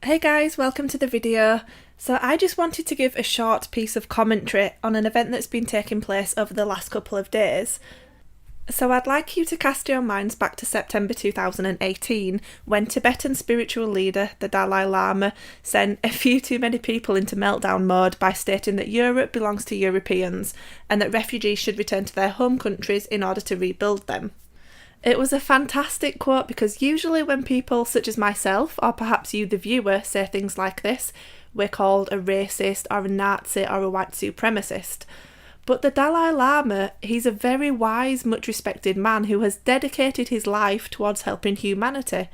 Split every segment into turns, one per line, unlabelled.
Hey guys, welcome to the video. So I just wanted to give a short piece of commentary on an event that's been taking place over the last couple of days. So I'd like you to cast your minds back to September 2018 when Tibetan spiritual leader the Dalai Lama sent a few too many people into meltdown mode by stating that Europe belongs to Europeans and that refugees should return to their home countries in order to rebuild them. It was a fantastic quote because usually when people such as myself, or perhaps you the viewer, say things like this, we're called a racist or a Nazi or a white supremacist. But the Dalai Lama, he's a very wise, much respected man who has dedicated his life towards helping humanity.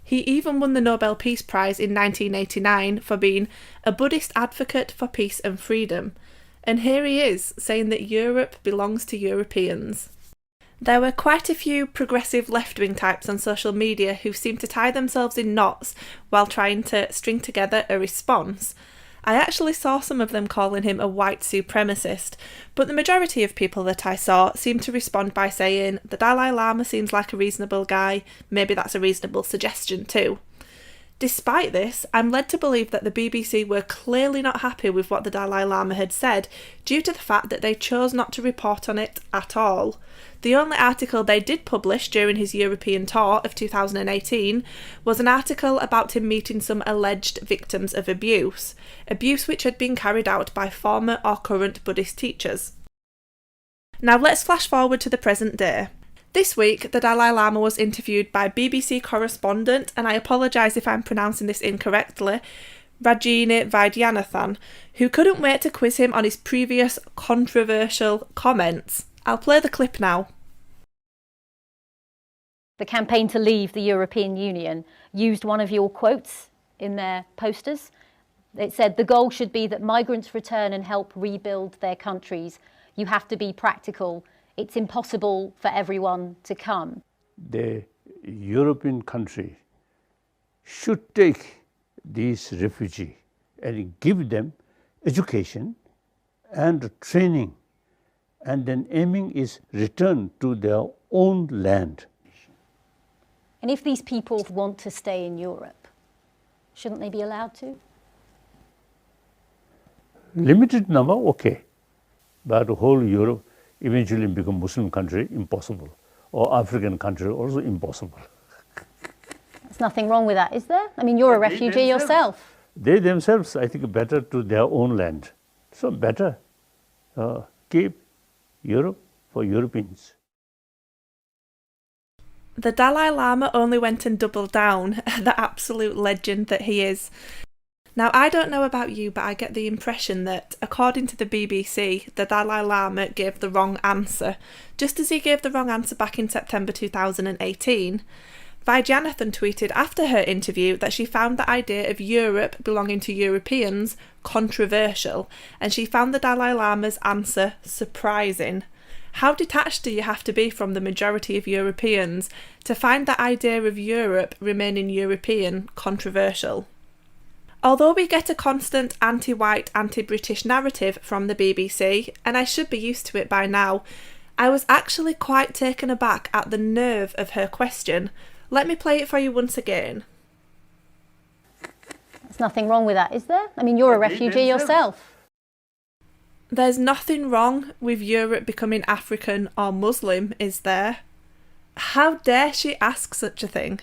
He even won the Nobel Peace Prize in 1989 for being a Buddhist advocate for peace and freedom. And here he is, saying that Europe belongs to Europeans. There were quite a few progressive left-wing types on social media who seemed to tie themselves in knots while trying to string together a response. I actually saw some of them calling him a white supremacist, but the majority of people that I saw seemed to respond by saying, the Dalai Lama seems like a reasonable guy, maybe that's a reasonable suggestion too. Despite this, I'm led to believe that the BBC were clearly not happy with what the Dalai Lama had said due to the fact that they chose not to report on it at all. The only article they did publish during his European tour of 2018 was an article about him meeting some alleged victims of abuse which had been carried out by former or current Buddhist teachers. Now let's flash forward to the present day. This week, the Dalai Lama was interviewed by BBC correspondent, and I apologise if I'm pronouncing this incorrectly, Rajini Vaidyanathan, who couldn't wait to quiz him on his previous controversial comments. I'll play the clip now.
The campaign to leave the European Union used one of your quotes in their posters. It said, the goal should be that migrants return and help rebuild their countries. You have to be practical. It's impossible for everyone to come.
The European country should take these refugees and give them education and training, and then aiming is return to their own land.
And if these people want to stay in Europe, shouldn't they be allowed to?
Limited number, okay, but whole Europe eventually become Muslim country, impossible. Or African country, also impossible.
There's nothing wrong with that, is there? I mean, you're a refugee yourself.
They themselves, I think, better to their own land. So better keep Europe for Europeans.
The Dalai Lama only went and doubled down, the absolute legend that he is. Now, I don't know about you, but I get the impression that, according to the BBC, the Dalai Lama gave the wrong answer, just as he gave the wrong answer back in September 2018. Vaidyanathan tweeted after her interview that she found the idea of Europe belonging to Europeans controversial, and she found the Dalai Lama's answer surprising. How detached do you have to be from the majority of Europeans to find the idea of Europe remaining European controversial? Although we get a constant anti-white, anti-British narrative from the BBC, and I should be used to it by now, I was actually quite taken aback at the nerve of her question. Let me play it for you once again.
There's nothing wrong with that, is there? I mean, you're a refugee yourself.
There's nothing wrong with Europe becoming African or Muslim, is there? How dare she ask such a thing?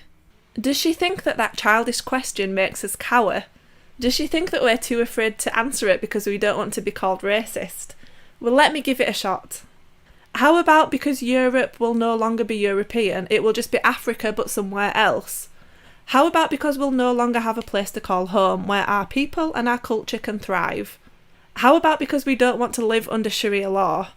Does she think that that childish question makes us cower? Does she think that we're too afraid to answer it because we don't want to be called racist? Well, let me give it a shot. How about because Europe will no longer be European, it will just be Africa but somewhere else? How about because we'll no longer have a place to call home where our people and our culture can thrive? How about because we don't want to live under Sharia law?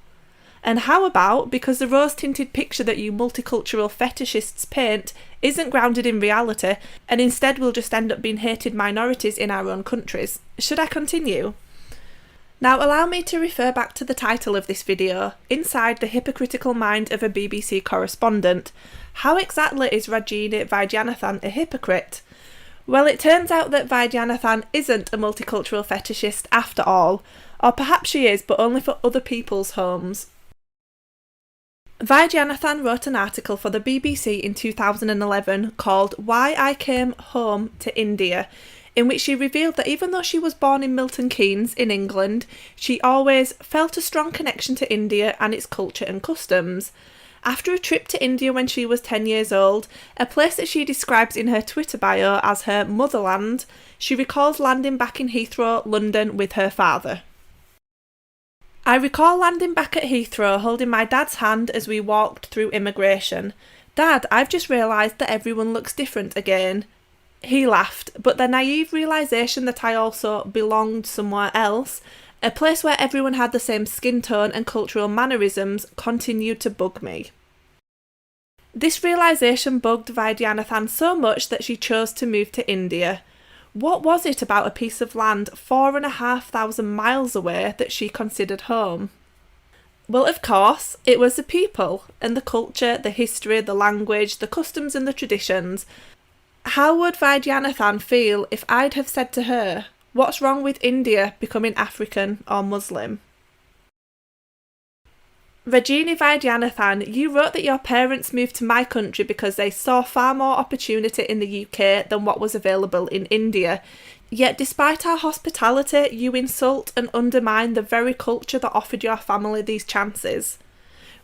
And how about because the rose-tinted picture that you multicultural fetishists paint isn't grounded in reality and instead will just end up being hated minorities in our own countries? Should I continue? Now allow me to refer back to the title of this video, Inside the Hypocritical Mind of a BBC Correspondent. How exactly is Rajini Vaidyanathan a hypocrite? Well, it turns out that Vaidyanathan isn't a multicultural fetishist after all, or perhaps she is, but only for other people's homes. Vaidyanathan wrote an article for the BBC in 2011 called Why I Came Home to India, in which she revealed that even though she was born in Milton Keynes in England, she always felt a strong connection to India and its culture and customs. After a trip to India when she was 10 years old, a place that she describes in her Twitter bio as her motherland, she recalls landing back in Heathrow, London with her father. I recall landing back at Heathrow holding my dad's hand as we walked through immigration. Dad, I've just realised that everyone looks different again. He laughed, but the naive realisation that I also belonged somewhere else, a place where everyone had the same skin tone and cultural mannerisms, continued to bug me. This realisation bugged Vaidyanathan so much that she chose to move to India. What was it about a piece of land 4,500 miles away that she considered home? Well, of course, it was the people and the culture, the history, the language, the customs and the traditions. How would Vaidyanathan feel if I'd have said to her, "What's wrong with India becoming African or Muslim?" Rajini Vaidyanathan, you wrote that your parents moved to my country because they saw far more opportunity in the UK than what was available in India. Yet despite our hospitality, you insult and undermine the very culture that offered your family these chances.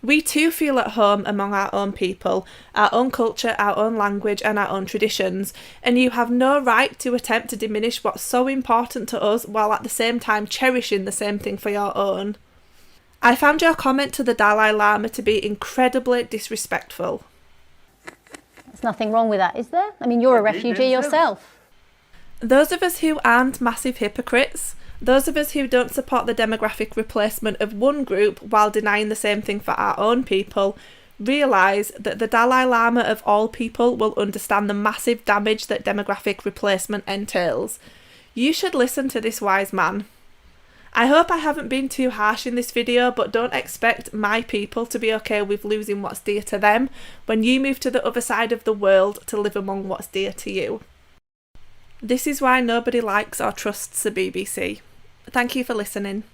We too feel at home among our own people, our own culture, our own language and our own traditions, and you have no right to attempt to diminish what's so important to us while at the same time cherishing the same thing for your own. I found your comment to the Dalai Lama to be incredibly disrespectful.
There's nothing wrong with that, is there? I mean, you're a refugee yourself.
Those of us who aren't massive hypocrites, those of us who don't support the demographic replacement of one group while denying the same thing for our own people, realise that the Dalai Lama of all people will understand the massive damage that demographic replacement entails. You should listen to this wise man. I hope I haven't been too harsh in this video, but don't expect my people to be okay with losing what's dear to them when you move to the other side of the world to live among what's dear to you. This is why nobody likes or trusts the BBC. Thank you for listening.